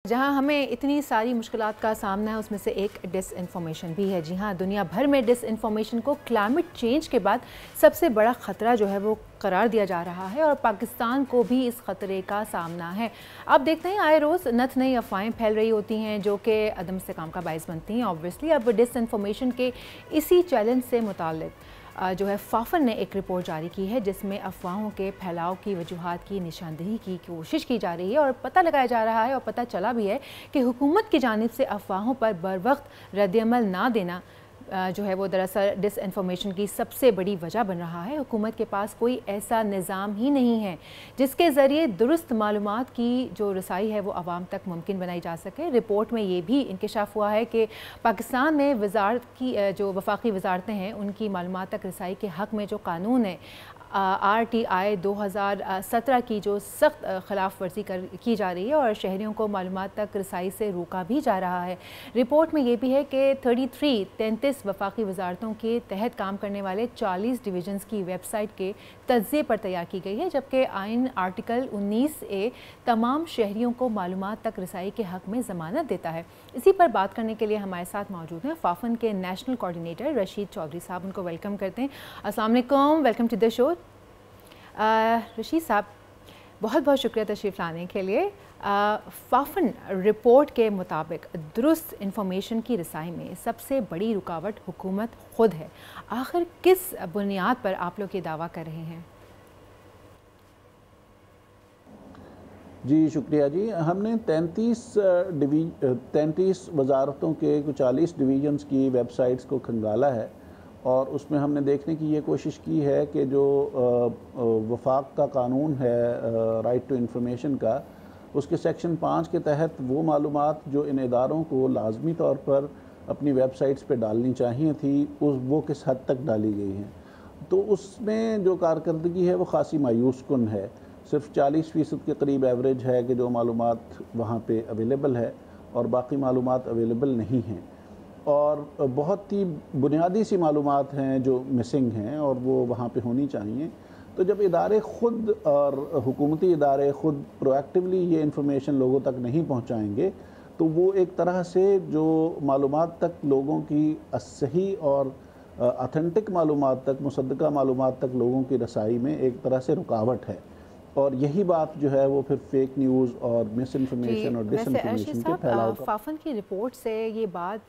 जहां हमें इतनी सारी मुश्किलात का सामना है उसमें से एक डिस इन्फॉर्मेशन भी है। जी हाँ, दुनिया भर में डिस इन्फॉर्मेशन को क्लाइमेट चेंज के बाद सबसे बड़ा ख़तरा जो है वो करार दिया जा रहा है और पाकिस्तान को भी इस ख़तरे का सामना है। आप देखते हैं आए रोज़ नत नई अफवाहें फैल रही होती हैं जो कि अदम इस्तेकाम का बायस बनती हैं। ऑब्वियसली अब डिस इन्फॉर्मेशन के इसी चैलेंज से मुताल्लिक़ जो है फाफन ने एक रिपोर्ट जारी की है जिसमें अफवाहों के फैलाव की वजूहात की निशानदेही की कोशिश की जा रही है और पता लगाया जा रहा है और पता चला भी है कि हुकूमत की जानिब से अफवाहों पर बरवक्त रद्दअमल ना देना जो है वो दरअसल डिस इन्फॉर्मेशन की सबसे बड़ी वजह बन रहा है। हुकूमत के पास कोई ऐसा निज़ाम ही नहीं है जिसके ज़रिए दुरुस्त मालूमात की जो रसाई है वो आवाम तक मुमकिन बनाई जा सके। रिपोर्ट में ये भी इंकशाफ हुआ है कि पाकिस्तान में वजारत की जो वफाकी वजारतें हैं उनकी मालूमात तक रसाई के हक़ में जो कानून है RTI 2017 की जो सख्त खिलाफ वर्जी की जा रही है और शहरियों को मालूमात तक रसाई से रोका भी जा रहा है। रिपोर्ट में ये भी है कि 33 वफाकी वजारतों के तहत काम करने वाले 40 डिवीजन्स की वेबसाइट के तज्ज़िये पर तैयार की गई है, जबकि आइन आर्टिकल 19A तमाम शहरियों को मालूमात तक रसाई के हक़ में ज़मानत देता है। इसी पर बात करने के लिए हमारे साथ मौजूद हैं फाफन के नेशनल कोऑर्डिनेटर रशीद चौधरी साहब। उनको वेलकम करते हैं। अस्सलाम वालेकुम, welcome to the show. Rashid Sahab, बहुत बहुत शुक्रिया तशरीफ़ लाने के लिए। फाफन रिपोर्ट के मुताबिक दुरुस्त इंफॉर्मेशन की रसाई में सबसे बड़ी रुकावट हुकूमत खुद है। आखिर किस बुनियाद पर आप लोग ये दावा कर रहे हैं? जी शुक्रिया जी। हमने 33 वजारतों के 40 डिवीजन्स की वेबसाइट्स को खंगाला है और उसमें हमने देखने की ये कोशिश की है कि जो वफाक का कानून है राइट टू इंफॉर्मेशन का, उसके सेक्शन 5 के तहत वो मालूमात जो इन इदारों को लाजमी तौर पर अपनी वेबसाइट्स पे डालनी चाहिए थी वो किस हद तक डाली गई हैं। तो उसमें जो कारकर्दगी है वो ख़ासी मायूस कुन है। सिर्फ 40% के करीब एवरेज है कि जो मालूमात वहाँ पे अवेलेबल है और बाकी मालूमात अवेलेबल नहीं हैं और बहुत ही बुनियादी सी मालूमात हैं जो मिसिंग हैं और वो वहाँ पे होनी चाहिए। तो जब इदारे ख़ुद और हुकूमती इदारे ख़ुद प्रोएक्टिवली ये इंफॉर्मेशन लोगों तक नहीं पहुँचाएंगे तो वो एक तरह से जो मालूमात तक लोगों की सही और ऑथेंटिक मालूमात तक, मुसद्दका मालूमात तक लोगों की रसाई में एक तरह से रुकावट है और यही बात जो है वो फिर फेक न्यूज़ और मिस इन्फॉर्मेशन और डिस इन्फॉर्मेशन के फैलाव का। फाफन की रिपोर्ट से ये बात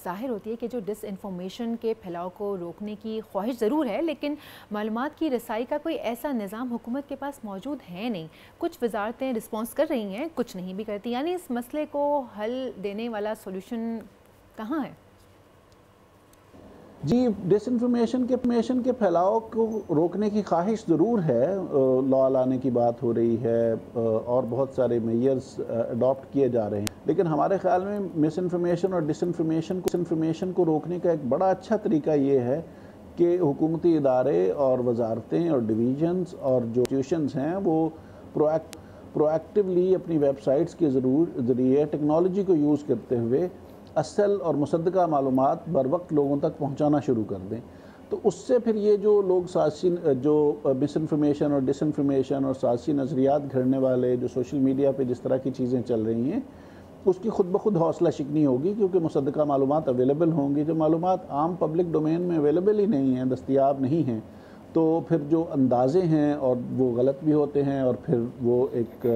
ज़ाहिर होती है कि जो डिस इन्फॉर्मेशन के फैलाव को रोकने की ख्वाहिश ज़रूर है, लेकिन मालूमात की रसाई का कोई ऐसा निज़ाम हुकूमत के पास मौजूद है नहीं। कुछ वजारतें रिस्पॉन्स कर रही हैं, कुछ नहीं भी करती, यानी इस मसले को हल देने वाला सोल्यूशन कहाँ है? जी, डिसइंफॉर्मेशन के फैलाव को रोकने की ख्वाहिश ज़रूर है। लॉ लाने की बात हो रही है और बहुत सारे मेजर्स अडॉप्ट किए जा रहे हैं, लेकिन हमारे ख्याल में मिस इन्फॉर्मेशन और डिसइंफॉर्मेशन को रोकने का एक बड़ा अच्छा तरीका ये है कि हुकूमती इदारे और वजारतें और डिवीजन्स और जो इंस्टीट्यूशंस हैं वो प्रोएक्टिवली अपनी वेबसाइट्स के ज़रिए टेक्नोलॉजी को यूज़ करते हुए असल और मुसद्दका मालूमात बर वक्त लोगों तक पहुंचाना शुरू कर दें। तो उससे फिर ये जो लोग साज़ी जो मिस इन्फॉर्मेशन और डिसइन्फॉर्मेशन और साज़ी नज़रियात घड़ने वाले जो सोशल मीडिया पे जिस तरह की चीज़ें चल रही हैं उसकी खुद ब खुद हौसला शिकनी होगी, क्योंकि मुसद्दका मालूमात अवेलेबल होंगी। जो मालूमात आम पब्लिक डोमेन में अवेलेबल ही नहीं हैं, दस्तयाब नहीं हैं, तो फिर जो अंदाज़े हैं और वो गलत भी होते हैं और फिर वो एक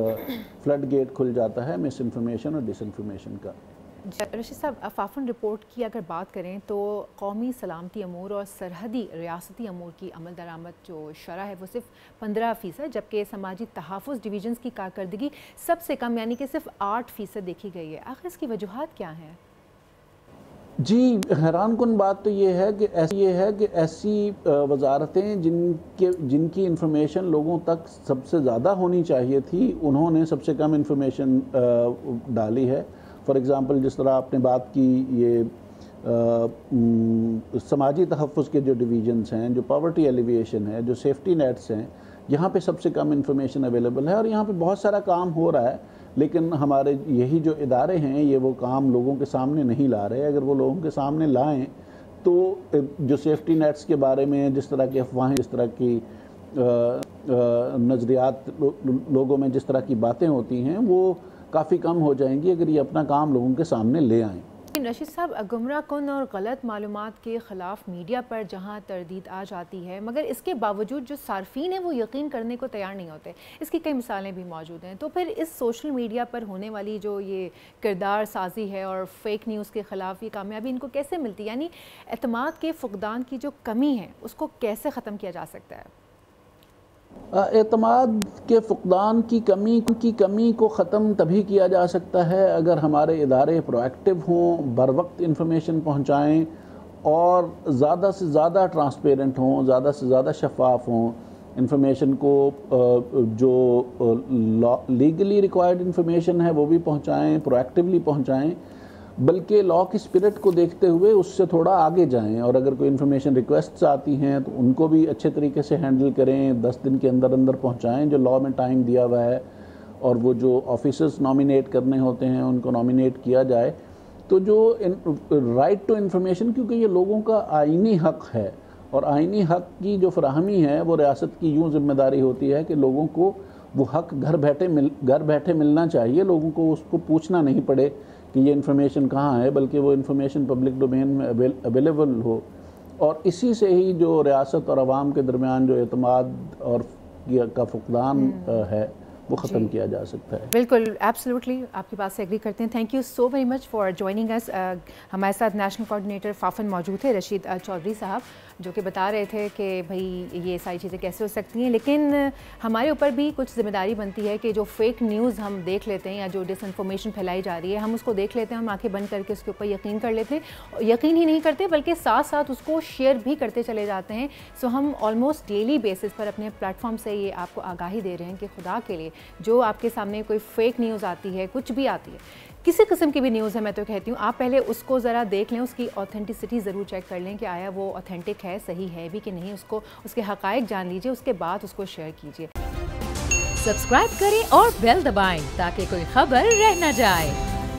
फ्लड गेट खुल जाता है मिस इन्फॉर्मेशन और डिसइन्फॉर्मेशन का। रशीद साहब, फाफन रिपोर्ट की अगर बात करें तो कौमी सलामती अमूर और सरहदी रियासती अमूर की अमल दरामद जो शरह है वो सिर्फ 15%, जबकि समाजी तहफ़्फ़ुज़ डिवीजन्स की कारकर्दगी सबसे कम यानी कि सिर्फ 8% देखी गई है। आखिर इसकी वजूहात क्या हैं? जी, हैरान कुन बात तो ये है कि ऐसी वजारतें जिनकी इंफॉर्मेशन लोगों तक सबसे ज़्यादा होनी चाहिए थी, उन्होंने सबसे कम इंफॉर्मेशन डाली है। फॉर एग्ज़ाम्पल, जिस तरह आपने बात की ये समाजी तहफ़्फ़ुज़ के जो डिवीजन्स हैं, जो पॉवर्टी एलिविएशन है, जो सेफ्टी नेट्स हैं, यहाँ पे सबसे कम इंफॉर्मेशन अवेलेबल है और यहाँ पे बहुत सारा काम हो रहा है, लेकिन हमारे यही जो इदारे हैं ये वो काम लोगों के सामने नहीं ला रहे। अगर वो लोगों के सामने लाएं तो जो सेफ्टी नेट्स के बारे में जिस तरह की अफवाहें, जिस तरह की नज़रियात लोगों में जिस तरह की बातें होती हैं वो کافی کم ہو جائیں گی اگر یہ اپنا کام لوگوں کے سامنے لے آئیں۔ رشید صاحب، گمراہ کن اور غلط معلومات کے خلاف میڈیا پر جہاں تردید آ جاتی ہے، مگر اس کے باوجود جو صارفین ہیں وہ یقین کرنے کو تیار نہیں ہوتے، اس کی کئی مثالیں بھی موجود ہیں، تو پھر اس سوشل میڈیا پر ہونے والی جو یہ کردار سازی ہے اور فیک نیوز کے خلاف یہ کامیابی ان کو کیسے ملتی ہے؟ یعنی اعتماد کے فقدان کی جو کمی ہے اس کو کیسے ختم کیا جا سکتا ہے؟ اعتماد کے فقدان کی کمی کو ختم تبھی کیا جا سکتا ہے اگر ہمارے ادارے پرو ایکٹیو ہوں، بر وقت انفارمیشن پہنچائیں اور زیادہ سے زیادہ ٹرانسپیرنٹ ہوں، زیادہ سے زیادہ شفاف ہوں، انفارمیشن کو جو لیگلی ریکوائرڈ انفارمیشن ہے وہ بھی پہنچائیں، پرو ایکٹیولی پہنچائیں، بلکہ لا کی اسپرٹ کو دیکھتے ہوئے اس سے تھوڑا آگے جائیں، اور اگر کوئی انفارمیشن ریکویسٹس آتی ہیں تو ان کو بھی اچھے طریقے سے ہینڈل کریں، 10 دن کے اندر اندر پہنچائیں جو لا میں ٹائم دیا ہوا ہے، اور وہ جو آفیسرز نامینیٹ کرنے ہوتے ہیں ان کو نامینیٹ کیا جائے۔ تو جو رائٹ ٹو انفارمیشن، کیونکہ یہ لوگوں کا آئینی حق ہے، اور آئینی حق کی جو فراہمی ہے وہ ریاست کی یوں ذمہ داری ہوتی ہے کہ لوگوں کو وہ حق گھر بیٹھے ملنا چاہیے، لوگوں کو اس کو پوچھنا نہیں پڑے کہ یہ انفارمیشن کہاں ہے، بلکہ وہ انفارمیشن پبلک ڈومین میں اویلیبل ہو، اور اسی سے ہی جو ریاست اور عوام کے درمیان جو اعتماد اور کا فقدان ہے وہ ختم کیا جا سکتا ہے۔ بالکل، ایبسلیوٹلی آپ کی بات سے ایگری کرتے ہیں۔ Thank you so very much for joining اس۔ ہمارے ساتھ نیشنل کوآرڈینیٹر فافن موجود تھے، رشید چودھری صاحب، جو کہ بتا رہے تھے کہ بھائی یہ ساری چیزیں کیسے ہو سکتی ہیں، لیکن ہمارے اوپر بھی کچھ ذمہ داری بنتی ہے کہ جو فیک نیوز ہم دیکھ لیتے ہیں یا جو ڈس انفارمیشن پھیلائی جا رہی ہے ہم اس کو دیکھ لیتے ہیں، ہم آنکھیں بند کر کے اس کے اوپر یقین کر لیتے ہیں، یقین ہی نہیں کرتے بلکہ ساتھ ساتھ اس کو شیئر بھی کرتے چلے جاتے ہیں۔ سو ہم آلموسٹ ڈیلی بیسس پر اپنے پلیٹ فارم سے یہ آپ کو آگاہی دے رہے ہیں کہ خدا کے لیے جو آپ کے سامنے کوئی فیک نیوز آتی ہے، کچھ بھی آتی ہے، کسی قسم کی بھی نیوز ہے، میں تو کہتی ہوں آپ پہلے اس کو ذرا دیکھ لیں، اس کی آتھینٹسٹی ضرور چیک کر لیں کہ آیا وہ آتھینٹک ہے، صحیح ہے بھی کہ نہیں، اس کے حقائق جان لیجئے، اس کے بعد اس کو شیئر کیجئے۔ سبسکرائب کریں اور بیل دبائیں تاکہ کوئی خبر رہ نہ جائے۔